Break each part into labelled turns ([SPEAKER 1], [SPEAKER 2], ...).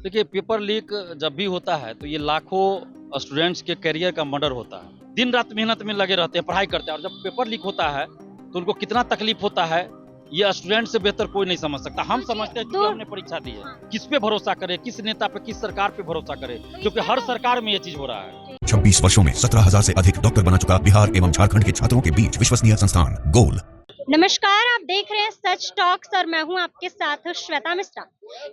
[SPEAKER 1] देखिए, paper leak जब भी होता है तो ये लाखों स्टूडेंट्स के करियर का मर्डर होता है। दिन रात मेहनत में लगे रहते हैं, पढ़ाई करते हैं, और जब पेपर लीक होता है तो उनको कितना तकलीफ होता है ये स्टूडेंट से बेहतर कोई नहीं समझ सकता। हम समझते हैं क्योंकि हमने परीक्षा दी है। किस पे भरोसा करे, किस नेता पे, किस सरकार पे भरोसा करे, क्योंकि हर सरकार में ये चीज हो रहा है।
[SPEAKER 2] 26 वर्षों में 17,000 से अधिक डॉक्टर बना चुका बिहार एवं झारखंड के छात्रों के बीच विश्वसनीय संस्थान गोल।
[SPEAKER 3] नमस्कार, आप देख रहे हैं सच टॉक्स और मैं हूं आपके साथ श्वेता मिश्रा।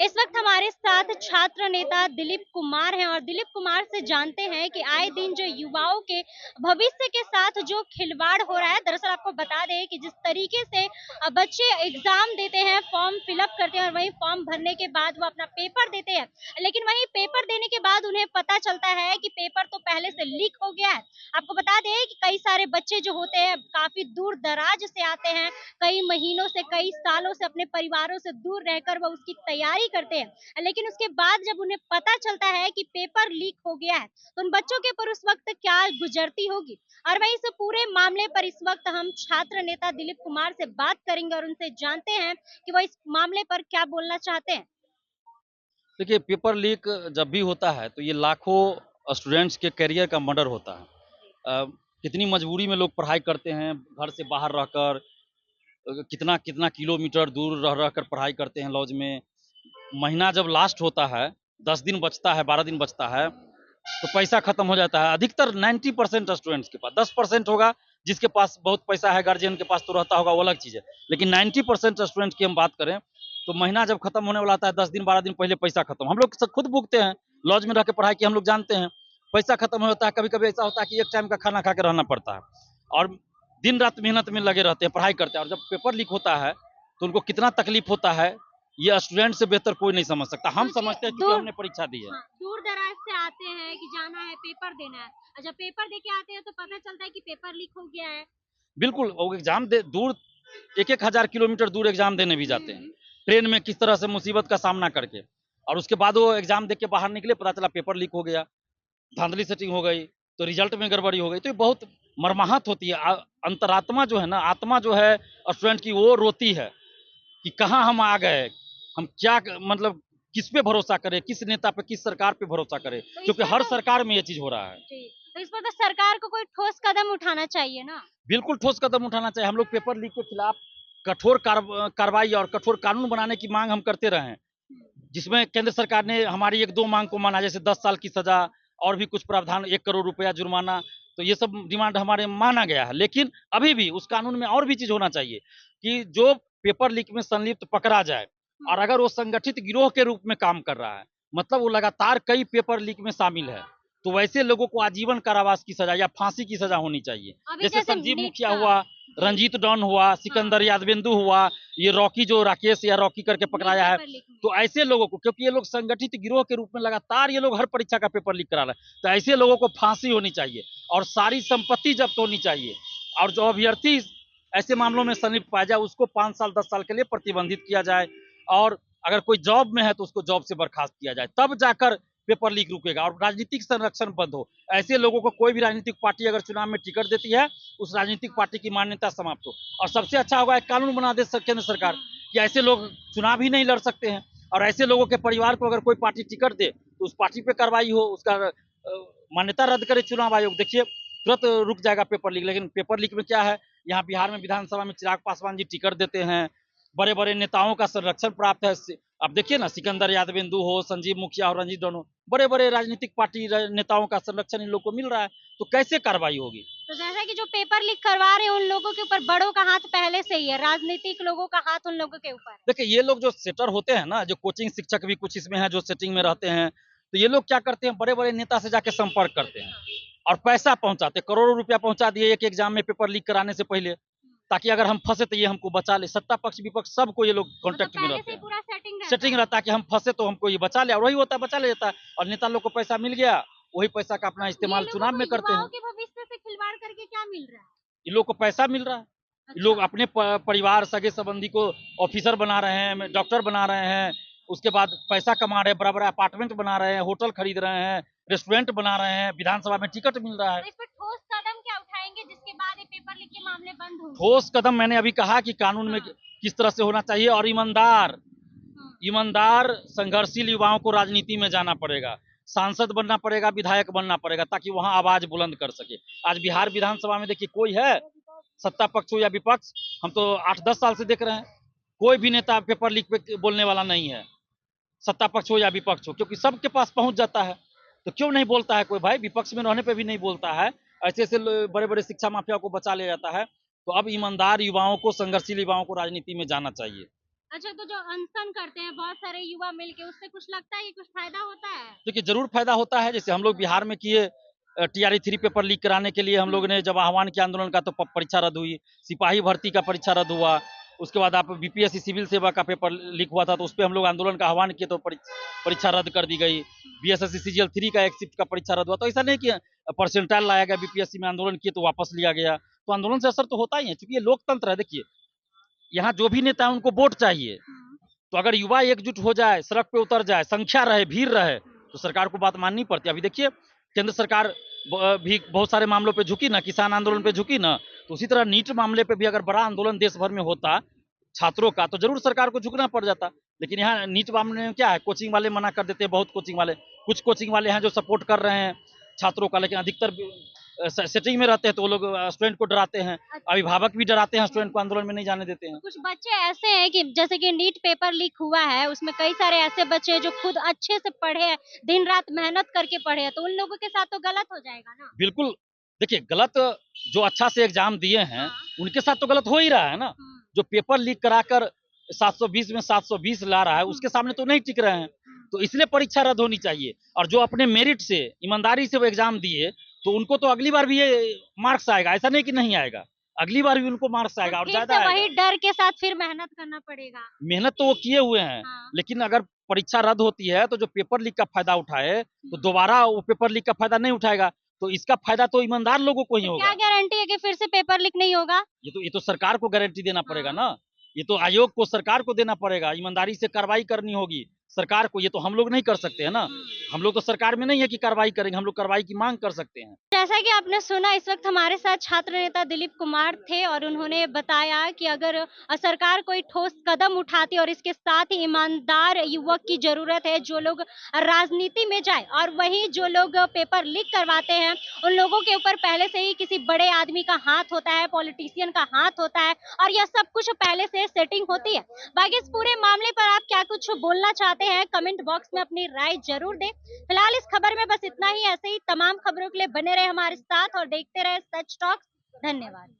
[SPEAKER 3] इस वक्त हमारे साथ छात्र नेता दिलीप कुमार हैं और दिलीप कुमार से जानते हैं कि आए दिन जो युवाओं के भविष्य के साथ जो खिलवाड़ हो रहा है। दरअसल आपको बता दें कि जिस तरीके से बच्चे एग्जाम देते हैं, फॉर्म फिलअप करते हैं और वहीं फॉर्म भरने के बाद वो अपना पेपर देते हैं, लेकिन वहीं पेपर देने के बाद उन्हें पता चलता है कि पेपर तो पहले से लीक हो गया है। आपको बता दें कि कई सारे बच्चे जो होते हैं काफी दूर दराज से आते हैं, कई महीनों से, कई सालों से अपने परिवारों से दूर रहकर वो उसकी तैयारी करते हैं, लेकिन उसके बाद जब उन्हें पता चलता है कि पेपर लीक हो गया है तो उन बच्चों के ऊपर उस वक्त क्या गुजरती होगी। और वहीं इस पूरे मामले पर इस वक्त हम छात्र नेता दिलीप कुमार से बात करेंगे और उनसे जानते हैं कि वो इस मामले पर क्या बोलना चाहते हैं।
[SPEAKER 1] देखिए, पेपर लीक जब भी होता है तो ये लाखों स्टूडेंट्स के करियर का मर्डर होता है। कितनी मजबूरी में लोग पढ़ाई करते हैं, घर से बाहर रहकर कितना कितना किलोमीटर दूर रह रह कर पढ़ाई करते हैं लॉज में। महीना जब लास्ट होता है, 10 दिन बचता है, 12 दिन बचता है, तो पैसा खत्म हो जाता है। अधिकतर 90% स्टूडेंट्स के पास, 10% होगा जिसके पास बहुत पैसा है, गार्जियन के पास तो रहता होगा, वो अलग चीज़ है। लेकिन 90% स्टूडेंट्स की हम बात करें तो महीना जब खत्म होने वाला आता है, 10 दिन 12 दिन पहले पैसा खत्म। हम लोग खुद भुगते हैं, लॉज में रह के पढ़ाई की हम लोग जानते हैं। पैसा खत्म होता है, कभी कभी ऐसा होता है कि एक टाइम का खाना खा के रहना पड़ता है, और दिन रात मेहनत में लगे रहते हैं, पढ़ाई करते हैं, और जब पेपर लीक होता है तो उनको कितना तकलीफ होता है ये स्टूडेंट से बेहतर कोई नहीं समझ सकता। हम समझते हैं क्योंकि हमने परीक्षा दी है।
[SPEAKER 3] दूर दराज से आते हैं कि जाना है, पेपर देना है, और जब पेपर दे के आते हैं तो पता चलता है कि पेपर लीक हो गया है।
[SPEAKER 1] बिल्कुल, वो एग्जाम दे दूर, एक हजार किलोमीटर दूर एग्जाम देने भी जाते हैं, ट्रेन में किस तरह से मुसीबत का सामना करके, और उसके बाद वो एग्जाम दे के बाहर निकले, पता चला पेपर लीक हो गया, धांधली सेटिंग हो गई, तो रिजल्ट में गड़बड़ी हो गई। तो ये बहुत मर्माहत होती है। अंतरात्मा जो है ना, आत्मा जो है स्टूडेंट की, वो रोती है कि कहाँ हम आ गए, हम क्या मतलब किस पे भरोसा करें, किस नेता पे, किस सरकार पे भरोसा करें, क्योंकि हर सरकार में ये चीज हो रहा है।
[SPEAKER 3] तो इस पर तो सरकार को कोई ठोस कदम उठाना चाहिए ना।
[SPEAKER 1] बिल्कुल ठोस कदम उठाना चाहिए। हम लोग पेपर लीक के खिलाफ कठोर कार्रवाई और कठोर कानून बनाने की मांग हम करते रहे हैं, जिसमें केंद्र सरकार ने हमारी 1-2 मांग को माना, जैसे 10 साल की सजा और भी कुछ प्रावधान, 1 करोड़ रुपया जुर्माना, तो ये सब डिमांड हमारे माना गया है। लेकिन अभी भी उस कानून में और भी चीज होना चाहिए कि जो पेपर लीक में संलिप्त पकड़ा जाए, और अगर वो संगठित गिरोह के रूप में काम कर रहा है, मतलब वो लगातार कई पेपर लीक में शामिल है, तो वैसे लोगों को आजीवन कारावास की सजा या फांसी की सजा होनी चाहिए। जैसे संजीव मुखिया हुआ, रंजीत डॉन हुआ, सिकंदर यादवेंदु हुआ, ये रॉकी जो राकेश या रॉकी करके पकड़ाया है, तो ऐसे लोगों को, क्योंकि ये लोग संगठित गिरोह के रूप में लगातार ये लोग हर परीक्षा का पेपर लीक करा रहे हैं, तो ऐसे लोगों को फांसी होनी चाहिए और सारी संपत्ति जब्त होनी चाहिए। और जो अभ्यर्थी ऐसे मामलों में संलिप्त पाया जाए उसको 5 साल 10 साल के लिए प्रतिबंधित किया जाए, और अगर कोई जॉब में है तो उसको जॉब से बर्खास्त किया जाए, तब जाकर पेपर लीक रुकेगा और राजनीतिक संरक्षण बंद हो। ऐसे लोगों को कोई भी राजनीतिक पार्टी अगर चुनाव में टिकट देती है, उस राजनीतिक पार्टी की मान्यता समाप्त हो। और सबसे अच्छा होगा एक कानून बना दे केंद्र सरकार कि ऐसे लोग चुनाव ही नहीं लड़ सकते हैं, और ऐसे लोगों के परिवार को अगर कोई पार्टी टिकट दे तो उस पार्टी पे कार्रवाई हो, उसका मान्यता रद्द करे चुनाव आयोग। देखिए, तुरंत रुक जाएगा पेपर लीक। लेकिन पेपर लीक में क्या है, यहाँ बिहार में विधानसभा में चिराग पासवान जी टिकट देते हैं, बड़े बड़े नेताओं का संरक्षण प्राप्त है। अब देखिए ना, सिकंदर यादवेंदु हो, संजीव मुखिया और रंजीत डॉन हो, बड़े बड़े राजनीतिक पार्टी नेताओं का संरक्षण इन लोगों को मिल रहा है, तो कैसे कार्रवाई होगी।
[SPEAKER 3] तो जैसा कि जो पेपर लीक करवा रहे हैं उन लोगों के ऊपर बड़ों का हाथ पहले से ही है, राजनीतिक लोगों का हाथ उन लोगों के ऊपर है।
[SPEAKER 1] देखिए, ये लोग जो सेटर होते हैं ना, जो कोचिंग शिक्षक भी कुछ इसमें है जो सेटिंग में रहते हैं, तो ये लोग क्या करते हैं, बड़े बड़े नेता से जाके संपर्क करते हैं और पैसा पहुंचाते, करोड़ों रुपया पहुंचा दिए एक एग्जाम में पेपर लीक कराने से पहले, ताकि अगर हम फंसे तो ये हमको बचा ले। सत्ता पक्ष विपक्ष सबको ये लोग कॉन्टेक्ट में रहते हैं,
[SPEAKER 3] पूरा
[SPEAKER 1] सेटिंग रहता है कि हम फंसे तो हमको ये बचा ले, और वही होता है, बचा ले जाता है, और नेता लोग को पैसा मिल गया, वही पैसा का अपना इस्तेमाल चुनाव में करते हैं।
[SPEAKER 3] भविष्य से खिलवाड़ करके क्या मिल रहा है?
[SPEAKER 1] इन लोग को पैसा मिल रहा है। ये लोग अपने परिवार सगे संबंधी को ऑफिसर बना रहे हैं, डॉक्टर बना रहे हैं, उसके बाद पैसा कमा रहे हैं, बड़ा बड़ा अपार्टमेंट बना रहे हैं, होटल खरीद रहे हैं, रेस्टोरेंट बना रहे हैं, विधानसभा में टिकट मिल रहा है।
[SPEAKER 3] तो इस पर ठोस कदम क्या उठाएंगे जिसके बाद ये पेपर लीक के मामले बंद होंगे?
[SPEAKER 1] ठोस कदम मैंने अभी कहा कि कानून में किस तरह से होना चाहिए, और ईमानदार ईमानदार संघर्षशील युवाओं को राजनीति में जाना पड़ेगा, सांसद बनना पड़ेगा, विधायक बनना पड़ेगा, ताकि वहां आवाज बुलंद कर सके। आज बिहार विधानसभा में देखिए कोई है, सत्ता पक्ष हो या विपक्ष, हम तो 8-10 साल से देख रहे हैं, कोई भी नेता पेपर लीक पे बोलने वाला नहीं है, सत्ता पक्ष हो या विपक्ष हो, क्योंकि सबके पास पहुंच जाता है। तो क्यों नहीं बोलता है कोई भाई? विपक्ष में रहने पे भी नहीं बोलता है। ऐसे ऐसे बड़े बड़े शिक्षा माफिया को बचा लिया जाता है। तो अब ईमानदार युवाओं को, संघर्षशील युवाओं को राजनीति में जाना चाहिए।
[SPEAKER 3] अच्छा, तो जो अनशन करते हैं बहुत सारे युवा मिलके, उससे कुछ लगता है कि कुछ फायदा होता है?
[SPEAKER 1] देखिए जरूर फायदा होता है। जैसे हम लोग बिहार में किए, TRE 3 पेपर लीक कराने के लिए हम लोग ने जब आह्वान किया आंदोलन का, तो परीक्षा रद्द हुई। सिपाही भर्ती का परीक्षा रद्द हुआ। उसके बाद आप BPSC सिविल सेवा का पेपर लीक हुआ था, तो उस पर हम लोग आंदोलन का आह्वान किए, तो परीक्षा रद्द कर दी गई। BSSC CGL 3 का एक शिफ्ट का परीक्षा रद्द हुआ। तो ऐसा नहीं कि परसेंटाइल लाया गया, BPSC में आंदोलन किए तो वापस लिया गया। तो आंदोलन से असर तो होता ही है, क्योंकि ये लोकतंत्र है। देखिए यहाँ जो भी नेता है उनको वोट चाहिए, तो अगर युवा एकजुट हो जाए, सड़क पे उतर जाए, संख्या रहे, भीड़ रहे, तो सरकार को बात माननी पड़ती है। अभी देखिए केंद्र सरकार भी बहुत सारे मामलों पे झुकी ना, किसान आंदोलन पे झुकी ना, तो उसी तरह नीट मामले पे भी अगर बड़ा आंदोलन देश भर में होता छात्रों का, तो जरूर सरकार को झुकना पड़ जाता। लेकिन यहाँ नीट मामले में क्या है, कोचिंग वाले मना कर देते हैं, बहुत कोचिंग वाले, कुछ कोचिंग वाले हैं जो सपोर्ट कर रहे हैं छात्रों का, लेकिन अधिकतर सेटिंग में रहते हैं, तो वो लोग स्टूडेंट को डराते हैं, अभिभावक भी डराते हैं, स्टूडेंट को आंदोलन में नहीं जाने देते हैं।
[SPEAKER 3] कुछ बच्चे ऐसे हैं कि जैसे कि नीट पेपर लीक हुआ है, उसमें कई सारे ऐसे बच्चे हैं जो खुद अच्छे से पढ़े हैं, दिन रात मेहनत करके पढ़े हैं, तो उन लोगों के साथ तो गलत हो जाएगा ना?
[SPEAKER 1] बिल्कुल। देखिए गलत, जो अच्छा से एग्जाम दिए हैं उनके साथ तो गलत हो ही रहा है ना। जो पेपर लीक कराकर 720 में 720 ला रहा है, उसके सामने तो नहीं टिक रहे हैं। तो इसलिए परीक्षा रद्द होनी चाहिए। और जो अपने मेरिट से, ईमानदारी से वो एग्जाम दिए, तो उनको तो अगली बार भी ये मार्क्स आएगा, ऐसा नहीं कि नहीं आएगा, अगली बार भी उनको मार्क्स आएगा और
[SPEAKER 3] फिर
[SPEAKER 1] ज्यादा
[SPEAKER 3] से वही
[SPEAKER 1] आएगा।
[SPEAKER 3] डर के साथ फिर मेहनत करना पड़ेगा।
[SPEAKER 1] मेहनत तो वो किए हुए हैं,
[SPEAKER 3] हाँ।
[SPEAKER 1] लेकिन अगर परीक्षा रद्द होती है तो जो पेपर लीक का फायदा उठाए, तो दोबारा वो पेपर लीक का फायदा नहीं उठाएगा। तो इसका फायदा तो ईमानदार लोगों को ही
[SPEAKER 3] तो
[SPEAKER 1] होगा।
[SPEAKER 3] क्या गारंटी है कि फिर से पेपर लीक नहीं होगा?
[SPEAKER 1] ये तो सरकार को गारंटी देना पड़ेगा ना। ये तो आयोग को, सरकार को देना पड़ेगा, ईमानदारी से कार्रवाई करनी होगी सरकार को। ये तो हम लोग नहीं कर सकते हैं ना, हम लोग तो सरकार में नहीं है कि कार्रवाई करेंगे, हम लोग कार्रवाई की मांग कर सकते हैं।
[SPEAKER 3] जैसा कि आपने सुना, इस वक्त हमारे साथ छात्र नेता दिलीप कुमार थे और उन्होंने बताया कि अगर सरकार कोई ठोस कदम उठाती और इसके साथ ही ईमानदार युवक की जरूरत है जो लोग राजनीति में जाए, और वहीं जो लोग पेपर लीक करवाते हैं उन लोगों के ऊपर पहले से ही किसी बड़े आदमी का हाथ होता है, पॉलिटिशियन का हाथ होता है, और यह सब कुछ पहले से सेटिंग होती है। बाकी इस पूरे मामले पर आप क्या कुछ बोलना चाहते हैं, कमेंट बॉक्स में अपनी राय जरूर दें। फिलहाल इस खबर में बस इतना ही। ऐसे ही तमाम खबरों के लिए बने रहे हमारे साथ और देखते रहे सच टॉक्स। धन्यवाद।